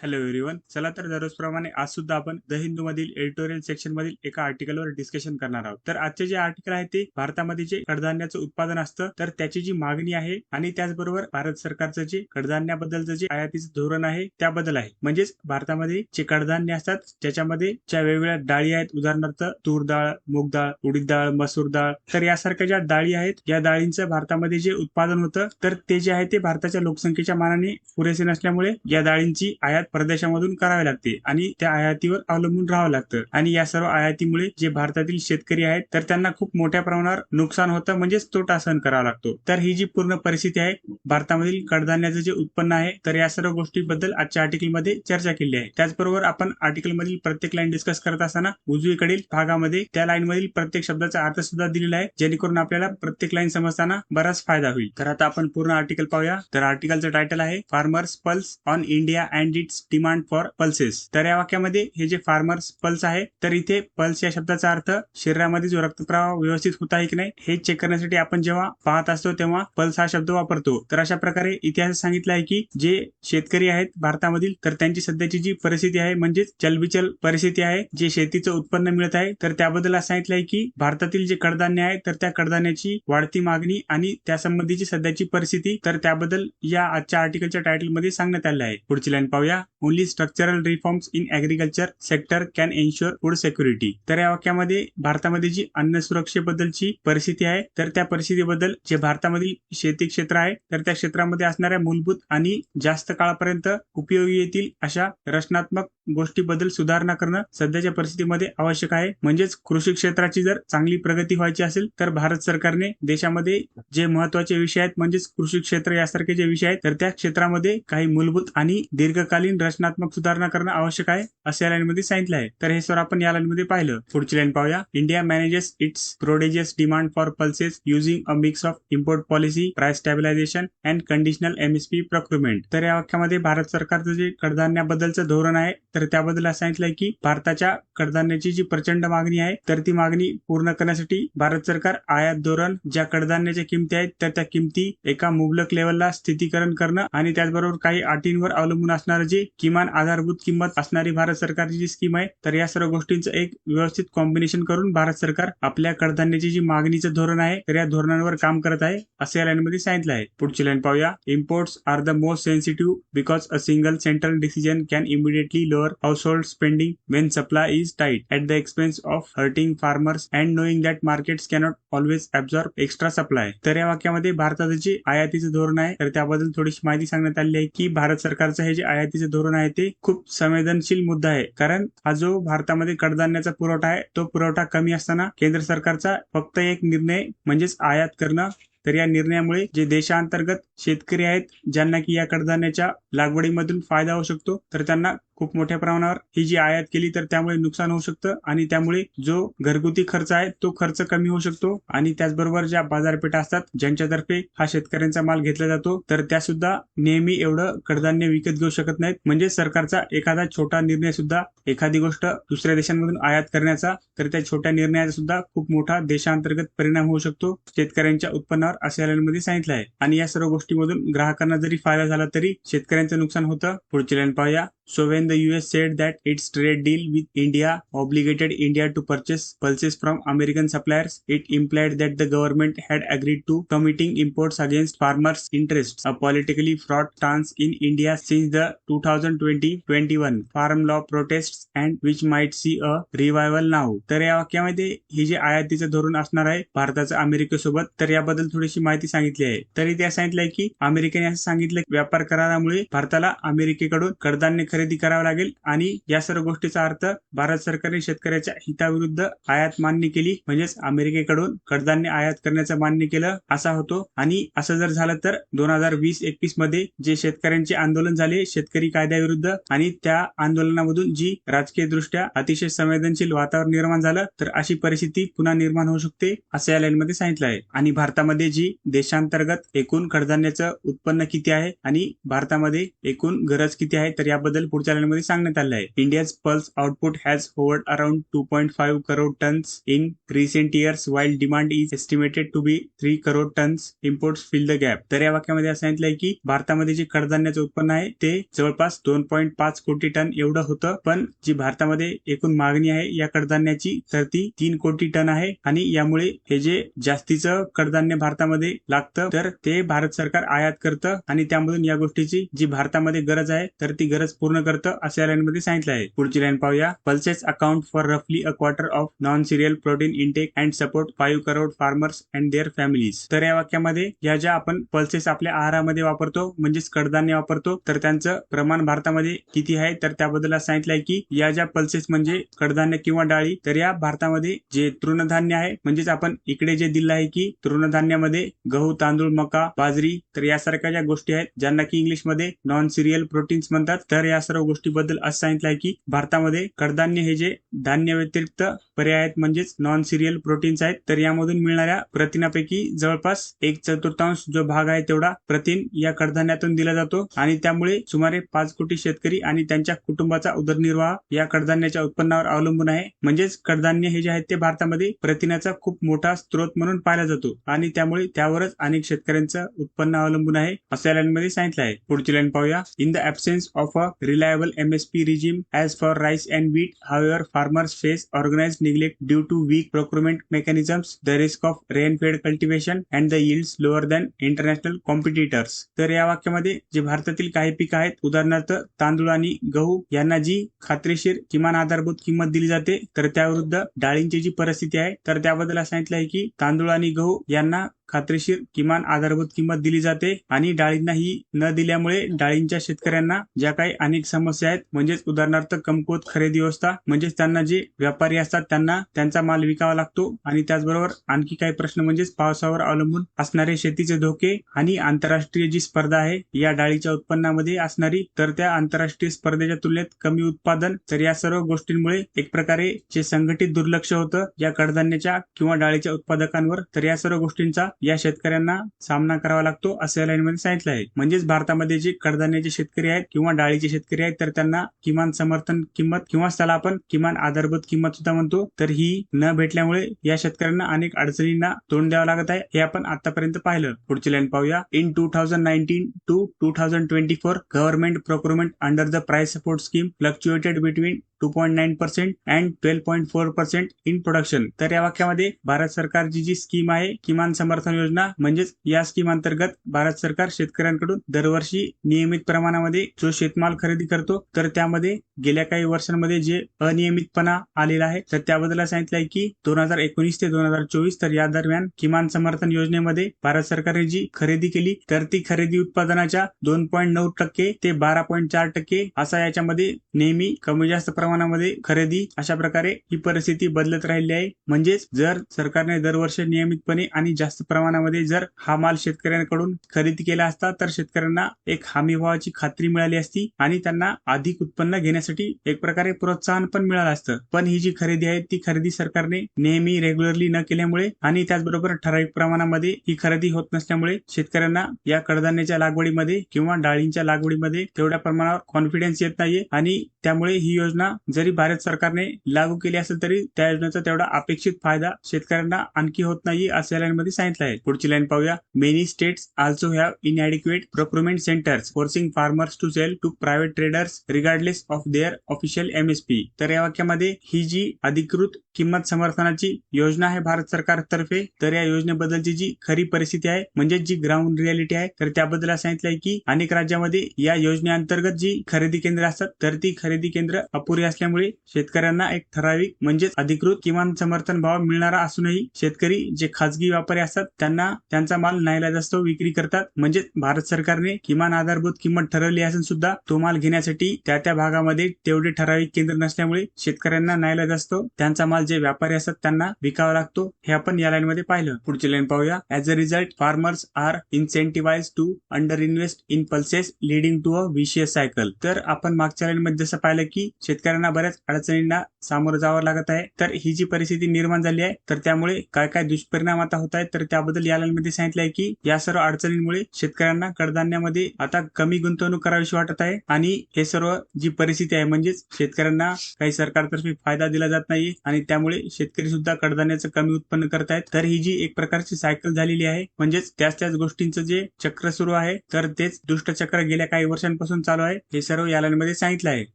Hello everyone. चला तर दररोजप्रमाणे आज सुद्धा आपण द हिंदू मधील एडिटोरियल सेक्शन मधील एका आर्टिकलवर डिस्कशन करणार आहोत. तर आजचे जे आर्टिकल आहे ते भारतामध्ये जे कडधान्याचं उत्पादन असतं तर त्याची जी मागणी आहे आणि त्याचबरोबर भारत सरकारचं जे कडधान्याबद्दलचं जे आयातीचं धोरण आहे त्याबद्दल आहे. म्हणजेच भारतामध्ये जे कडधान्य असतात ज्याच्यामध्ये ज्या वेगवेगळ्या डाळी आहेत, उदाहरणार्थ तूर डाळ, मूग डाळ, उडीद डाळ, मसूर डाळ, तर यासारख्या ज्या डाळी आहेत या डाळींचं भारतामध्ये जे उत्पादन होतं तर ते जे आहे ते भारताच्या लोकसंख्येच्या मानाने पुरेसे नसल्यामुळे या डाळींची आयात परदेशामधून करावी लागते आणि त्या आयातीवर अवलंबून राहावं लागतं. आणि या सर्व आयातीमुळे जे भारतातील शेतकरी आहेत तर त्यांना खूप मोठ्या प्रमाणावर नुकसान होतं, म्हणजेच तोटा सहन करावा लागतो. तर ही जी पूर्ण परिस्थिती आहे भारतामधील कडधान्याचं जे उत्पन्न आहे तर या सर्व गोष्टींबद्दल आजच्या आर्टिकलमध्ये चर्चा केली आहे. त्याचबरोबर आपण आर्टिकलमधील प्रत्येक लाईन डिस्कस करत असताना उजवीकडील भागामध्ये त्या लाईन मधील प्रत्येक शब्दाचा अर्थ सुद्धा दिलेला आहे, जेणेकरून आपल्याला प्रत्येक लाईन समजताना बराच फायदा होईल. तर आता आपण पूर्ण आर्टिकल पाहूया. तर आर्टिकलचं टायटल आहे farmers pulse on India and it's demand for pulses. तर या वाक्यामध्ये हे जे फार्मर्स पल्स आहे तर इथे पल्स या शब्दाचा अर्थ शरीरामध्ये जो रक्तप्रवाह व्यवस्थित होत आहे की नाही हे चेक करण्यासाठी आपण जेव्हा पाहत असतो तेव्हा पल्स हा शब्द वापरतो. तर अशा प्रकारे इतिहास सांगितला आहे की जे शेतकरी आहेत भारतामधील तर त्यांची सध्याची जी परिस्थिती आहे म्हणजेच चलबिचल परिस्थिती आहे, जे शेतीचं उत्पन्न मिळत आहे तर त्याबद्दल असं सांगितलं आहे की भारतातील जे कडधान्य आहे तर त्या कडधान्याची वाढती मागणी आणि त्यासंबंधीची सध्याची परिस्थिती तर त्याबद्दल या आजच्या आर्टिकलच्या टायटलमध्ये सांगण्यात आलं आहे. पुढची लाईन पाहूया. Only structural reforms in agriculture sector can ensure food security. तर या वाक्यामध्ये भारतामध्ये जी अन्न सुरक्षेबद्दलची परिस्थिती आहे तर त्या परिस्थितीबद्दल जे भारतामधील शेती क्षेत्र आहे तर त्या क्षेत्रामध्ये असणाऱ्या मूलभूत आणि जास्त काळापर्यंत उपयोगी येतील अशा रचनात्मक गोष्टीबद्दल सुधारणा करणं सध्याच्या परिस्थितीमध्ये आवश्यक आहे. म्हणजेच कृषी क्षेत्राची जर चांगली प्रगती व्हायची असेल तर भारत सरकारने देशामध्ये जे महत्वाचे विषय आहेत म्हणजेच कृषी क्षेत्र यासारखे जे विषय आहेत तर त्या क्षेत्रामध्ये काही मूलभूत आणि दीर्घकालीन रचनात्मक सुधारणा करणं आवश्यक आहे असे या लाईन मध्ये सांगितलं आहे. तर हे सर आपण या लाईन मध्ये पाहिलं. पुढची लाईन पाहूया. India manages it's prodigious demand for pulses using a mix of import policy, price stabilisation and conditional MSP procurement. तर या वाक्यामध्ये भारत सरकारचं जे कडधान्याबद्दलचं धोरण आहे तर त्याबद्दल असं सांगितलंय की भारताच्या कडधान्याची जी प्रचंड मागणी आहे तर ती मागणी पूर्ण करण्यासाठी भारत सरकार आयात धोरण, ज्या कडधान्याच्या किमती आहेत तर त्या किमती एका मुबलक लेवलला स्थितीकरण करणं आणि त्याचबरोबर काही अटींवर अवलंबून असणारं जे किमान आधारभूत किंमत असणारी भारत सरकारची जी स्कीम आहे तर या सर्व गोष्टींचं एक व्यवस्थित कॉम्बिनेशन करून भारत सरकार आपल्या कडधान्याची जी मागणीचं धोरण आहे तर या धोरणांवर काम करत आहे असं या लाईन मध्ये सांगितलं आहे. पुढची लाईन पाहूया. Imports are the most sensitive because a single central decision can immediately lower household spending when supply is tight at the expense of hurting farmers and knowing that markets cannot always absorb extra supply. तर या वाक्यामध्ये भारताचं जे आयातीचं धोरण आहे तर त्याबद्दल थोडीशी माहिती सांगण्यात आली आहे की भारत सरकारचं हे जे आयातीचं धोरण आहे ते खूप संवेदनशील मुद्दा आहे, कारण हा जो भारतामध्ये कडधान्याचा पुरवठा आहे तो पुरवठा कमी असताना केंद्र सरकारचा फक्त एक निर्णय म्हणजेच आयात करणं. तर या निर्णयामुळे जे देशांतर्गत शेतकरी आहेत ज्यांना की या कडधान्याच्या लागवडीमधून फायदा होऊ शकतो तर त्यांना खूप मोठ्या प्रमाणावर ही जी आयात केली तर त्यामुळे नुकसान होऊ शकतं आणि त्यामुळे जो घरगुती खर्च आहे तो खर्च कमी होऊ शकतो आणि त्याचबरोबर ज्या बाजारपेठा असतात ज्यांच्यातर्फे हा शेतकऱ्यांचा माल घेतला जातो तर त्या सुद्धा नेहमी एवढं कडधान्य विकत घेऊ शकत नाहीत. म्हणजे सरकारचा एखादा छोटा निर्णय सुद्धा, एखादी गोष्ट दुसऱ्या देशांमधून आयात करण्याचा तर त्या छोट्या निर्णयाचा सुद्धा खूप मोठा देशांतर्गत परिणाम होऊ शकतो शेतकऱ्यांच्या उत्पन्नावर अशा लाईनमध्ये सांगितलं आहे. आणि या सर्व गोष्टीमधून ग्राहकांना जरी फायदा झाला तरी शेतकऱ्यांचं नुकसान होतं. पुढची लाईन पाहूया. So when the US said that its trade deal with India obligated India to purchase pulses from American suppliers, it implied that the government had agreed to committing imports against farmers' interests, a politically fraught stance in India since the 2020-21 farm law protests and which might see a revival now. तर या वाक्यामध्ये हे जे आयातीचं धोरण असणार आहे भारताचं अमेरिकेसोबत तर याबद्दल थोडीशी माहिती सांगितली आहे. तरी त्या सांगितलंय की अमेरिकेने असं सांगितलं व्यापार करारामुळे भारताला अमेरिकेकडून कडधान्य खरेदी करावी लागेल आणि या सर्व गोष्टीचा अर्थ भारत सरकारने शेतकऱ्याच्या हिताविरुद्ध आयात मान्य केली, म्हणजेच अमेरिकेकडून कडधान्य आयात करण्याचं मान्य केलं असा होतो. आणि असं जर झालं तर 2020-21 मध्ये जे शेतकऱ्यांचे आंदोलन झाले शेतकरी कायद्याविरुद्ध आणि त्या आंदोलनामधून जी राजकीय दृष्ट्या अतिशय संवेदनशील वातावरण निर्माण झालं तर अशी परिस्थिती पुन्हा निर्माण होऊ शकते असं या लाईन मध्ये सांगितलं आहे. आणि भारतामध्ये जी देशांतर्गत एकूण कडधान्याचं उत्पन्न किती आहे आणि भारतामध्ये एकूण गरज किती आहे तर याबद्दल याबद्दल पुढच्या लाईनमध्ये सांगण्यात आलं आहे. India's pulse output has hovered around 2.5 crore tons in recent years while demand is estimated to be 3 crore tons. imports fill the gap. तर या वाक्यामध्ये असं सांगितलंय की भारतामध्ये जे कडधान्याचं उत्पन्न आहे ते जवळपास 2.5 कोटी टन एवढं होतं, पण जी भारतामध्ये एकूण मागणी आहे या कडधान्याची तर ती 3 कोटी टन आहे आणि यामुळे हे जे जास्तीचं कडधान्य भारतामध्ये लागतं तर ते भारत सरकार आयात करतं आणि त्यामधून या गोष्टीची जी भारतामध्ये गरज आहे तर ती गरज पूर्ण करतं असं या लाईनमध्ये सांगितलं आहे. पुढची लाईन पाहूया. पल्सेस अकाउंट फॉर रफली a quarter of non cereal protein intake and support 5 crore farmers and their families. तर या वाक्यामध्ये या ज्या आपण पल्सेस आपल्या आहारामध्ये वापरतो म्हणजेच कडधान्य वापरतो तर त्यांचं प्रमाण भारतामध्ये किती आहे तर त्याबद्दल सांगितलंय की या ज्या पल्सेस म्हणजे कडधान्य किंवा डाळी तर या भारतामध्ये जे तृणधान्य आहे म्हणजेच आपण इकडे जे दिलं आहे की तृणधान्यामध्ये गहू, तांदूळ, मका, बाजरी तर यासारख्या ज्या गोष्टी आहेत ज्यांना की इंग्लिशमध्ये नॉन सिरियल प्रोटीन्स म्हणतात तर या सर्व गोष्टीबद्दल असं सांगितलंय की भारतामध्ये कडधान्य हे जे धान्य व्यतिरिक्त पर्याय आहेत म्हणजेच नॉन सिरियल प्रोटीन्स आहेत तर यामधून मिळणाऱ्या प्रथिनापैकी जवळपास 1/4 जो भाग आहे तेवढा प्रथिन या कडधान्यातून दिला जातो आणि त्यामुळे सुमारे 5 कोटी शेतकरी आणि त्यांच्या कुटुंबाचा उदरनिर्वाह या कडधान्याच्या उत्पन्नावर अवलंबून आहे. म्हणजेच कडधान्य हे जे आहेत ते भारतामध्ये प्रथिनाचा खूप मोठा स्रोत म्हणून पाहिला जातो आणि त्यामुळे त्यावरच अनेक शेतकऱ्यांचं उत्पन्न अवलंबून आहे असं या लाईनमध्ये सांगितलं आहे. पुढची लाईन पाहूया. In the absence of a reliable MSP regime as for rice and wheat, however, farmers face organized neglect due to weak procurement mechanisms, the risk of rain-fed cultivation, and the yields lower than international competitors. तर या वाक्यामध्ये जे भारतातील काही पिकं आहेत उदाहरणार्थ तांदूळ आणि गहू यांना जी खात्रीशीर किमान आधारभूत किंमत दिली जाते तर त्याविरुद्ध डाळींची जी परिस्थिती आहे तर त्याबद्दल सांगितलं आहे की तांदूळ आणि गहू यांना खात्रीशीर किमान आधारभूत किंमत दिली जाते आणि डाळींना ही न दिल्यामुळे डाळींच्या शेतकऱ्यांना ज्या काही अनेक समस्या आहेत म्हणजेच उदाहरणार्थ कमकुवत खरेदी व्यवस्था म्हणजेच त्यांना जे व्यापारी असतात त्यांना त्यांचा माल विकावा लागतो आणि त्याचबरोबर आणखी काही प्रश्न म्हणजेच पावसावर अवलंबून असणारे शेतीचे धोके आणि आंतरराष्ट्रीय जी स्पर्धा आहे या डाळीच्या उत्पन्नामध्ये असणारी तर त्या आंतरराष्ट्रीय स्पर्धेच्या तुलनेत कमी उत्पादन तर या सर्व गोष्टींमुळे एक प्रकारे जे संघटित दुर्लक्ष होतं या कडधान्याच्या किंवा डाळीच्या उत्पादकांवर तर या सर्व गोष्टींचा या शेतकऱ्यांना सामना करावा लागतो असं या लाईनमध्ये सांगितलं आहे. म्हणजेच भारतामध्ये जे कडधान्याचे शेतकरी आहेत किंवा डाळीचे शेतकरी आहेत तर त्यांना किमान समर्थन किंमत किंवा त्याला आपण किमान आधारभूत किंमत सुद्धा म्हणतो तर ही न भेटल्यामुळे या शेतकऱ्यांना अनेक अडचणींना तोंड द्यावं लागत आहे हे आपण आतापर्यंत पाहिलं. पुढची लाईन पाहूया. In 2019 to 2024 government procurement under the price support scheme fluctuated between 2.9% and 12.4% in production. तर या वाक्यामध्ये भारत सरकारची जी स्कीम आहे किमान समर्थन योजना म्हणजेच या स्कीम अंतर्गत भारत सरकार शेतकऱ्यांकडून दरवर्षी नियमित प्रमाणामध्ये जो शेतमाल खरेदी करतो तर त्यामध्ये गेल्या काही वर्षांमध्ये जे अनियमितपणा आलेला आहे तर त्याबद्दल सांगितलंय की 2019 ते 2024 तर या दरम्यान किमान समर्थन योजनेमध्ये भारत सरकारने जी खरेदी केली तर ती खरेदी उत्पादनाच्या 2.9% ते 12.4% असा याच्यामध्ये नेहमी कमी जास्त प्रमाणामध्ये खरेदी अशा प्रकारे ही परिस्थिती बदलत राहिली आहे. म्हणजेच जर सरकारने दरवर्षी नियमितपणे आणि जास्त प्रमाणामध्ये जर हा माल शेतकऱ्यांकडून खरेदी केला असता तर शेतकऱ्यांना एक हमी भावाची खात्री मिळाली असती आणि त्यांना अधिक उत्पन्न घेण्यासाठी एक प्रकारे प्रोत्साहन पण मिळालं असतं. पण ही जी खरेदी आहे ती खरेदी सरकारने नेहमी रेग्युलरली न केल्यामुळे आणि त्याचबरोबर ठराविक प्रमाणामध्ये ही खरेदी होत नसल्यामुळे शेतकऱ्यांना या कडधान्याच्या लागवडीमध्ये किंवा डाळींच्या लागवडीमध्ये तेवढ्या प्रमाणावर कॉन्फिडन्स येत नाहीये आणि त्यामुळे ही योजना जरी भारत सरकारने लागू केली असेल तरी त्या योजनेचा तेवढा अपेक्षित फायदा शेतकऱ्यांना आणखी होत नाही असं लाईन मध्ये सांगितलं आहे. पुढची लाईन पाहूया. Many states also have inadequate procurement centres forcing farmers to sell to private traders regardless of their official MSP. तर या वाक्यामध्ये ही जी अधिकृत किंमत समर्थनाची योजना आहे भारत सरकारतर्फे तर या योजनेबद्दलची जी खरी परिस्थिती आहे म्हणजे जी ग्राउंड रियालिटी आहे तर त्याबद्दल सांगितलंय की अनेक राज्यामध्ये या योजनेअंतर्गत जी खरेदी केंद्र असतात तर ती खरेदी केंद्र अपुरी असल्यामुळे शेतकऱ्यांना एक ठराविक म्हणजेच अधिकृत किमान समर्थन भाव मिळणारा असूनही शेतकरी जे खाजगी व्यापारी असतात त्यांना त्यांचा माल नाईलाजास्तव विक्री करतात. म्हणजेच भारत सरकारने किमान आधारभूत किंमत ठरवली असून सुद्धा तो माल घेण्यासाठी त्या भागामध्ये तेवढे ठराविक केंद्र नसल्यामुळे शेतकऱ्यांना नाईलाजास्तव त्यांचा माल जे व्यापारी असतात त्यांना विकावा लागतो हे आपण या लाईन मध्ये पाहिलं. पुढची लाईन पाहूया. As a result farmers are incentivise to underinvest in pulses leading to a vicious cycle. तर आपण मागच्या लाईन मध्ये जसं पाहिलं की शेतकऱ्यांना बऱ्याच अडचणींना सामोरं जावं लागत आहे. तर ही जी परिस्थिती निर्माण झाली आहे तर त्यामुळे काय काय दुष्परिणाम आता होत आहेत तर त्याबद्दल या लाईनमध्ये सांगितलं आहे की या सर्व अडचणींमुळे शेतकऱ्यांना कडधान्यामध्ये आता कमी गुंतवणूक करावीशी वाटत आहे आणि हे सर्व जी परिस्थिती आहे म्हणजेच शेतकऱ्यांना काही सरकारतर्फे फायदा दिला जात नाही आणि त्यामुळे शेतकरी सुद्धा कडधान्याचं कमी उत्पन्न करत आहेत. तर ही जी एक प्रकारची सायकल झालेली आहे म्हणजेच त्याच गोष्टींचं जे चक्र सुरू आहे तर तेच दुष्टचक्र गेल्या काही वर्षांपासून चालू आहे. हे सर्व या लाईन मध्ये सांगितलं आहे.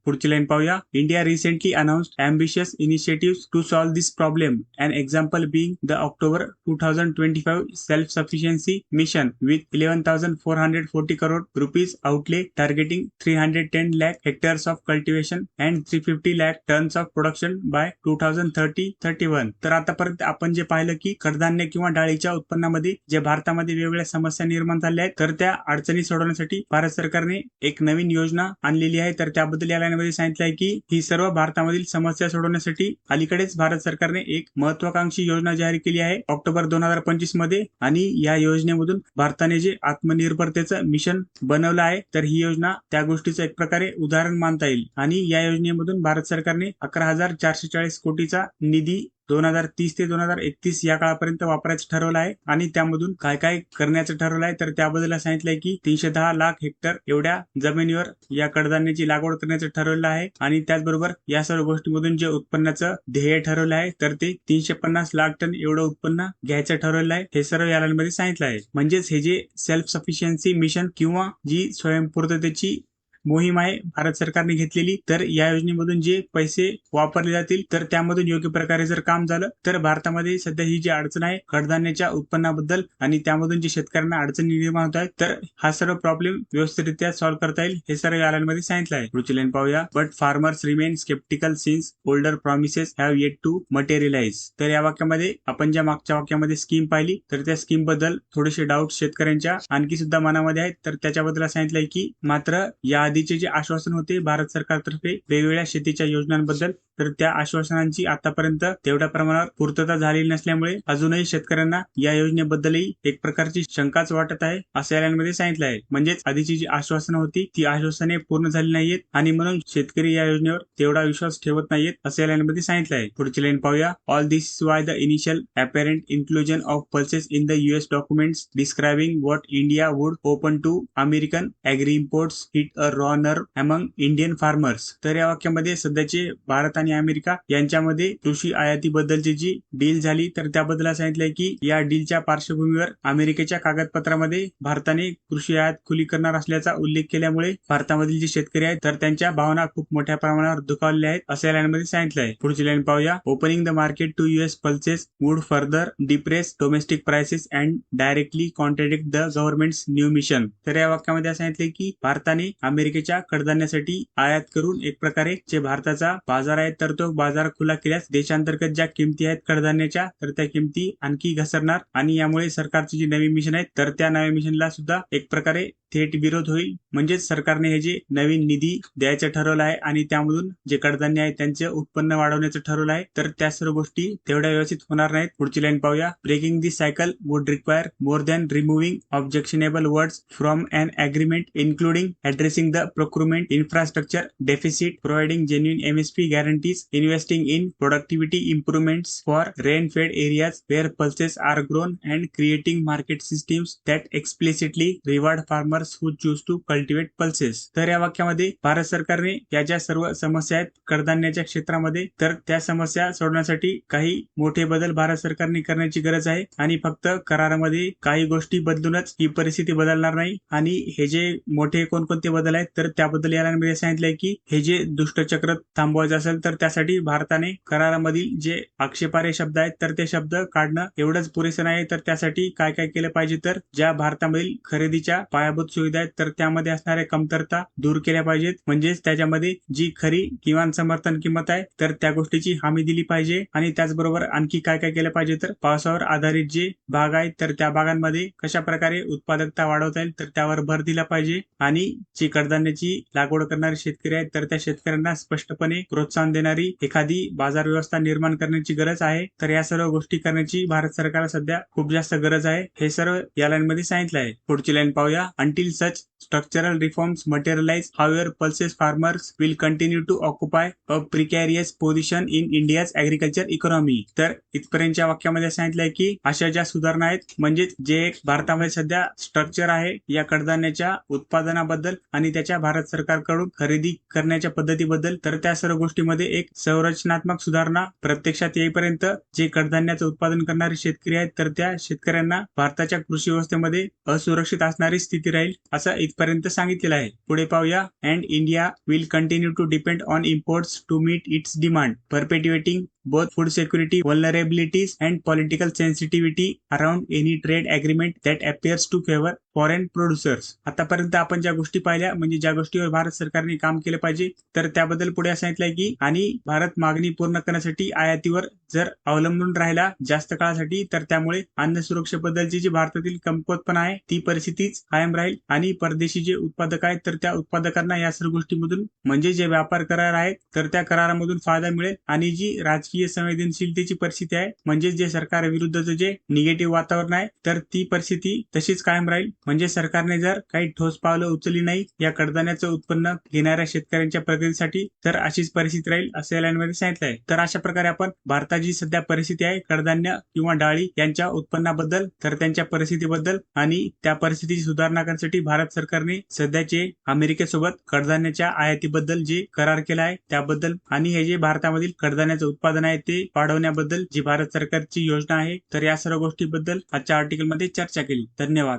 पुढची लाईन पाहूया. India recently announced ambitious initiatives to solve this problem. An example being the October 2025 self-sufficiency mission with 11,440 crore rupees outlay targeting 310 lakh hectares of cultivation and 350 lakh tons of production by 2030-31. तर आतापर्यंत आपण जे पाहिलं की कडधान्य किंवा डाळीच्या उत्पन्नामध्ये जे भारतामध्ये वेगवेगळ्या समस्या निर्माण झाल्या आहेत तर त्या अडचणी सोडवण्यासाठी भारत सरकारने एक नवीन योजना आणलेली आहे. तर त्याबद्दल या लाईनमध्ये सांगितलं आहे की ही सर्व भारतामधील समस्या सोडवण्यासाठी अलीकडेच भारत सरकारने एक महत्वाकांक्षी योजना जाहीर केली आहे ऑक्टोबर 2025 मध्ये आणि या योजनेमधून भारताने जे आत्मनिर्भरतेचं मिशन बनवलं आहे तर ही योजना त्या गोष्टीचं एक प्रकारे उदाहरण मानता येईल आणि या योजनेमधून भारत सरकारने 11,440 कोटीचा निधी 2030 ते 2031 या काळापर्यंत वापरायचं ठरवलं आहे आणि त्यामधून काय काय करण्याचं ठरवलं आहे तर त्याबद्दल सांगितलंय की 310 लाख हेक्टर एवढ्या जमिनीवर या कडधान्याची लागवड करण्याचं ठरवलं आहे आणि त्याचबरोबर या सर्व गोष्टीमधून जे उत्पन्नाचं ध्येय ठरवलं आहे तर ते 350 लाख टन एवढं उत्पन्न घ्यायचं ठरवलं आहे. हे सर्व या मध्ये सांगितलं आहे. म्हणजेच हे जे सेल्फ सफिशियन्सी मिशन किंवा जी स्वयंपूर्णतेची मोहीम आहे भारत सरकारने घेतलेली तर या योजनेमधून जे पैसे वापरले जातील तर त्यामधून योग्य प्रकारे जर काम झालं तर भारतामध्ये सध्या ही जी अडचण आहे कडधान्याच्या उत्पन्नाबद्दल आणि त्यामधून जे शेतकऱ्यांना अडचणी निर्माण होत आहेत तर हा सर्व प्रॉब्लेम व्यवस्थितरित्या सॉल्व्ह करता येईल. हे सर्व या मध्ये सांगितलं आहे. पुढची लाईन पाहूया. But farmers remain sceptical since older promises have yet to materialise. तर या वाक्यामध्ये आपण ज्या मागच्या वाक्यामध्ये स्कीम पाहिली तर त्या स्कीम बद्दल थोडेसे डाऊट शेतकऱ्यांच्या आणखी सुद्धा मनामध्ये आहेत. तर त्याच्याबद्दल सांगितलंय की मात्र या आधीचे जे आश्वासन होते भारत सरकारतर्फे वेगवेगळ्या शेतीच्या योजनांबद्दल तर त्या आश्वासनांची आतापर्यंत तेवढ्या प्रमाणात पूर्तता झालेली नसल्यामुळे अजूनही शेतकऱ्यांना या योजनेबद्दलही एक प्रकारची शंकाच वाटत आहे असं यामध्ये सांगितलं आहे. म्हणजेच आधीची जी आश्वासनं होती ती आश्वासने पूर्ण झाली नाहीयेत आणि म्हणून शेतकरी या योजनेवर तेवढा विश्वास ठेवत नाहीयेत असं यामध्ये सांगितलं आहे. पुढची लाईन पाहूया. All this is why the initial apparent inclusion of pulses in the US documents describing what India would open to American agri imports hit a raw nerve among Indian farmers. तर या वाक्यामध्ये सध्याचे भारत आणि America यांच्यामध्ये कृषी आयातीबद्दलची जी deal झाली तर त्याबद्दल सांगितलंय की या डीलच्या पार्श्वभूमीवर अमेरिकेच्या कागदपत्रामध्ये भारताने कृषी आयात खुली करणार असल्याचा उल्लेख केल्यामुळे भारतामधील जे शेतकरी आहेत तर त्यांच्या भावना खूप मोठ्या प्रमाणावर दुखावलेल्या आहेत असं लाईनमध्ये सांगितलं आहे. पुढची लाईन पाहूया. Opening the market to US pulses would further depress domestic prices and directly contradict the government's new mission. तर या वाक्यामध्ये सांगितले की भारताने अमेरिकेच्या कडधान्यासाठी आयात करून एक प्रकारे जे भारताचा बाजार आहे तर तो बाजार खुला केल्यास देशांतर्गत ज्या किमती आहेत कडधान्याच्या तर त्या किमती आणखी घसरणार आणि यामुळे सरकारची जी नवी मिशन आहेत तर त्या नव्या मिशनला सुद्धा एक प्रकारे थेट विरोध होईल. म्हणजेच सरकारने हे जे नवीन निधी द्यायचं ठरवलं आहे आणि त्यामधून जे कडधान्य आहे त्यांचे उत्पन्न वाढवण्याचं ठरवलं आहे तर त्या सर्व गोष्टी तेवढ्या व्यवस्थित होणार नाहीत. पुढची लाईन पाहूया. Breaking this cycle would require more than removing objectionable words from an agreement including addressing the procurement infrastructure deficit, providing genuine MSP guarantees, investing in productivity improvements for rain-fed areas where pulses are grown, and creating market systems that explicitly reward farmers who choose to cultivate pulses. तर या वाक्यामध्ये भारत सरकारने या ज्या सर्व समस्या आहेत कडधान्याच्या क्षेत्रामध्ये तर त्या समस्या सोडवण्यासाठी काही मोठे बदल भारत सरकारने करण्याची गरज आहे आणि फक्त करारामध्ये काही गोष्टी बदलूनच ही परिस्थिती बदलणार नाही. आणि हे जे मोठे कोणकोणते बदल आहेत तर त्याबद्दल यामध्ये सांगितलंय की हे जे दुष्टचक्र थांबवायचं असेल तर त्यासाठी भारताने करारामधील जे आक्षेपार्ह शब्द आहेत तर ते शब्द काढणं एवढंच पुरेसं नाही. तर त्यासाठी काय काय केलं पाहिजे तर ज्या भारतामधील खरेदीच्या पायाभूत सुविधा आहेत तर त्यामध्ये असणाऱ्या कमतरता दूर केल्या पाहिजेत. म्हणजेच त्याच्यामध्ये जी खरी किमान समर्थन किंमत आहे तर त्या गोष्टीची हमी दिली पाहिजे आणि त्याचबरोबर आणखी काय काय केलं पाहिजे तर पावसावर आधारित जे बाग आहेत तर त्या बागांमध्ये कशा प्रकारे उत्पादकता वाढवता येईल तर त्यावर भर दिला पाहिजे आणि जी कडधान्याची लागवड करणारे शेतकरी आहेत तर त्या शेतकऱ्यांना स्पष्टपणे प्रोत्साहन देणारी एखादी बाजार व्यवस्था निर्माण करण्याची गरज आहे. तर या सर्व गोष्टी करण्याची भारत सरकारला सध्या खूप जास्त गरज आहे. हे सर्व या लाईन मध्ये सांगितलं आहे. पुढची लाईन पाहूया. Until such structural reforms materialize, however, pulses farmers will continue to occupy a precarious position in India's agriculture economy. तर इथपर्यंतच्या वाक्यामध्ये सांगितलंय की अशा ज्या सुधारणा आहेत, म्हणजेच जे भारतामध्ये सध्या स्ट्रक्चर आहे या कडधान्याच्या उत्पादनाबद्दल आणि त्याच्या भारत सरकारकडून खरेदी करण्याच्या पद्धतीबद्दल, तर त्या सर्व गोष्टीमध्ये एक संरचनात्मक सुधारणा प्रत्यक्षात येईपर्यंत जे कडधान्याचं उत्पादन करणारे शेतकरी आहेत, तर त्या शेतकऱ्यांना भारताच्या कृषी व्यवस्थेमध्ये असुरक्षित असणारी स्थिती राहील असं इथपर्यंत सांगितलेलं आहे. पुढे पाहूया. And India will continue to depend on imports to meet its demand, perpetuating both food security vulnerabilities and political sensitivity around any trade agreement that appears to favor foreign producers. आतापर्यंत आपण ज्या गोष्टी पाहिल्या, म्हणजे ज्या गोष्टीवर भारत सरकारने काम केलं पाहिजे, तर त्याबद्दल पुढे सांगितलंय की आणि भारत मागणी पूर्ण करण्यासाठी आयातीवर जर अवलंबून राहिला जास्त काळासाठी, तर त्यामुळे अन्न सुरक्षेबद्दलची जी भारतातील कमकुवतपणा आहे ती परिस्थितीच कायम राहील आणि परदेशी जे उत्पादक आहेत, तर त्या उत्पादकांना या सर्व गोष्टीमधून म्हणजे जे व्यापार करार आहेत, तर त्या करारामधून फायदा मिळेल आणि जी राजकीय संवेदनशीलतेची परिस्थिती आहे, म्हणजे जे सरकार विरुद्धचं जे निगेटिव्ह वातावरण आहे, तर ती परिस्थिती तशीच कायम राहील. म्हणजे सरकारने जर काही ठोस पावलं उचलली नाही या कडधान्याचं उत्पन्न घेणाऱ्या शेतकऱ्यांच्या प्रगतीसाठी, तर अशीच परिस्थिती राहील असं या लाईनमध्ये सांगितलं आहे. तर अशा प्रकारे आपण भारताची सध्या परिस्थिती आहे कडधान्य किंवा डाळी यांच्या उत्पन्नाबद्दल, तर त्यांच्या परिस्थितीबद्दल आणि त्या परिस्थितीची सुधारणा करण्यासाठी भारत सरकारने सध्याचे अमेरिकेसोबत कडधान्याच्या आयातीबद्दल जे करार केला आहे त्याबद्दल आणि हे जे भारतामधील कडधान्याचं उत्पादन आहे ते वाढवण्याबद्दल जी भारत सरकारची योजना आहे, तर या सर्व गोष्टीबद्दल आजच्या आर्टिकलमध्ये चर्चा केली. धन्यवाद.